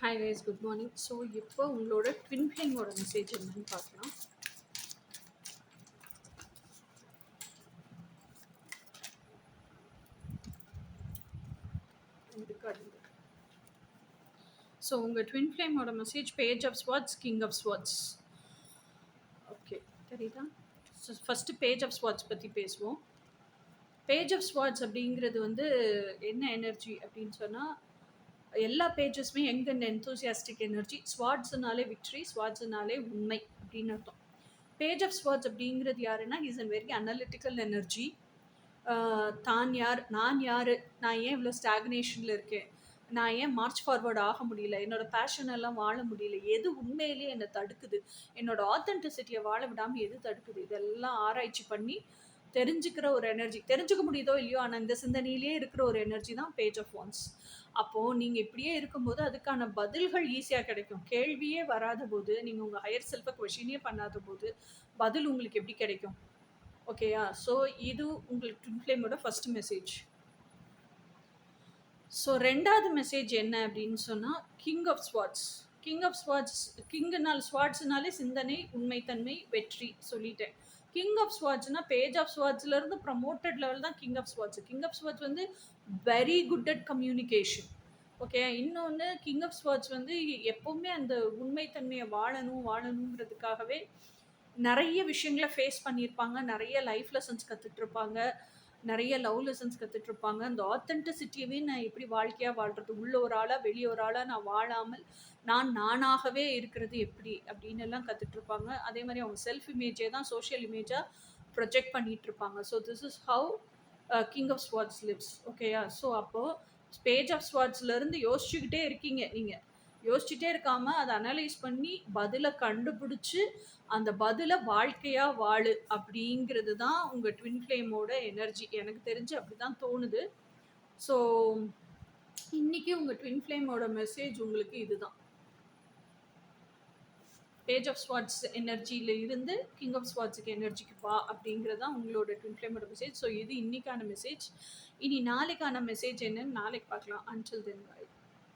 Hi guys, good morning. So இப்போ உங்களோட twin ஃப்ளேமோட மெசேஜ் என்னன்னு பார்க்கலாம். ஸோ உங்கள் ட்வின் ஃப்ளேமோட message page of swords, king of swords. Okay, தெரியுதா? So first page of swords பற்றி பேசுவோம். பேஜ் ஆஃப் ஸ்வாட்ஸ் அப்படிங்கிறது வந்து என்ன எனர்ஜி அப்படின்னு சொன்னால், எல்லா பேஜஸுமே யங் அண்ட் என்தூசியாஸ்டிக் எனர்ஜி. ஸ்வாட்ஸ்னாலே விக்ட்ரி, ஸ்வாட்ஸ்னாலே உண்மை அப்படின்னு அர்த்தம். பேஜ் ஆஃப் ஸ்வாட்ஸ் அப்படிங்கிறது யாருன்னா, is an very analytical energy. தான் யார், நான் யார், நான் ஏன் இவ்வளோ ஸ்டாக்னேஷனில் இருக்கேன், நான் ஏன் மார்ச் ஃபார்வர்ட் ஆக முடியல, என்னோட பேஷன் எல்லாம் வாழ முடியல, எது உண்மையிலேயே என்னை தடுக்குது, என்னோட ஆத்தென்டிசிட்டியை வாழ விடாமல் எது தடுக்குது, இதெல்லாம் ஆராய்ச்சி பண்ணி தெரிஞ்சுக்கிற ஒரு எனர்ஜி. தெரிஞ்சுக்க முடியுதோ இல்லையோ, ஆனால் இந்த சிந்தனையிலே இருக்கிற ஒரு எனர்ஜி தான் பேஜ் ஆஃப் வான்ஸ். அப்போது நீங்கள் இப்படியே இருக்கும்போது அதுக்கான பதில்கள் ஈஸியாக கிடைக்கும். கேள்வியே வராத போது, நீங்கள் உங்கள் ஹையர் செல்ஃபை கொஷினே பண்ணாத போது பதில் உங்களுக்கு எப்படி கிடைக்கும்? ஓகேயா? ஸோ இது உங்களுக்கு ட்வின் ஃப்ளேமோட ஃபர்ஸ்ட் மெசேஜ். ஸோ ரெண்டாவது மெசேஜ் என்ன அப்படின்னு சொன்னால், king of swords. King of swords, கிங்குனால் ஸ்வாட்ஸ்னாலே சிந்தனை, உண்மைத்தன்மை, வெற்றி சொல்லிட்டேன். கிங் ஆஃப் ஸ்வாட்ஸ்னா பேஜ் ஆஃப் ஸ்வாட்ஸ்லேருந்து ப்ரமோட்டட் லெவல் தான் king of swords. King of swords வந்து very good at communication. Okay, இன்னொன்று கிங் ஆஃப் ஸ்வாட்ஸ் வந்து எப்போவுமே அந்த உண்மைத்தன்மையை வாழணுங்கிறதுக்காகவே நிறைய விஷயங்களை ஃபேஸ் பண்ணியிருப்பாங்க, நிறைய லைஃப் லெசன்ஸ் கற்றுட்ருப்பாங்க, நிறைய லவ் லெசன்ஸ் கற்றுட்ருப்பாங்க. அந்த ஆத்தென்டிசிட்டியவே நான் எப்படி வாழ்க்கையாக வாழ்கிறது, உள்ள ஒரு ஆளாக வெளியே ஒரு ஆளாக நான் வாழாமல் நானாகவே இருக்கிறது எப்படி அப்படின்னு எல்லாம் கற்றுட்ருப்பாங்க. அதே மாதிரி அவங்க செல்ஃப் இமேஜே தான் சோஷியல் இமேஜாக ப்ரொஜெக்ட் பண்ணிகிட்ருப்பாங்க. So this is how king of swords lives. ஓகேயா? ஸோ அப்போது பேஜ் ஆஃப் ஸ்வாட்ஸ்லேருந்து யோசிச்சுக்கிட்டே இருக்கீங்க. நீங்கள் யோசிச்சுட்டே இருக்காமல் அதை அனலைஸ் பண்ணி பதிலை கண்டுபிடிச்சி அந்த பதிலை வாழ்க்கையாக வாழு அப்படிங்கிறது தான் உங்கள் ட்வின் ஃப்ளேமோட எனர்ஜி. எனக்கு தெரிஞ்சு அப்படி தான் தோணுது. ஸோ இன்றைக்கி உங்கள் ட்வின் ஃப்ளேமோட மெசேஜ் உங்களுக்கு இதுதான். பேஜ் ஆஃப் ஸ்வாட்ஸ் எனர்ஜியில் இருந்து கிங் ஆஃப் ஸ்வாட்ஸுக்கு எனர்ஜிக்கு வா அப்படிங்கிறது தான் உங்களோட ட்வின் ஃப்ளேமோட மெசேஜ். ஸோ இது இன்றைக்கான மெசேஜ். இனி நாளைக்கான மெசேஜ் என்னன்னு நாளைக்கு பார்க்கலாம். Until then by.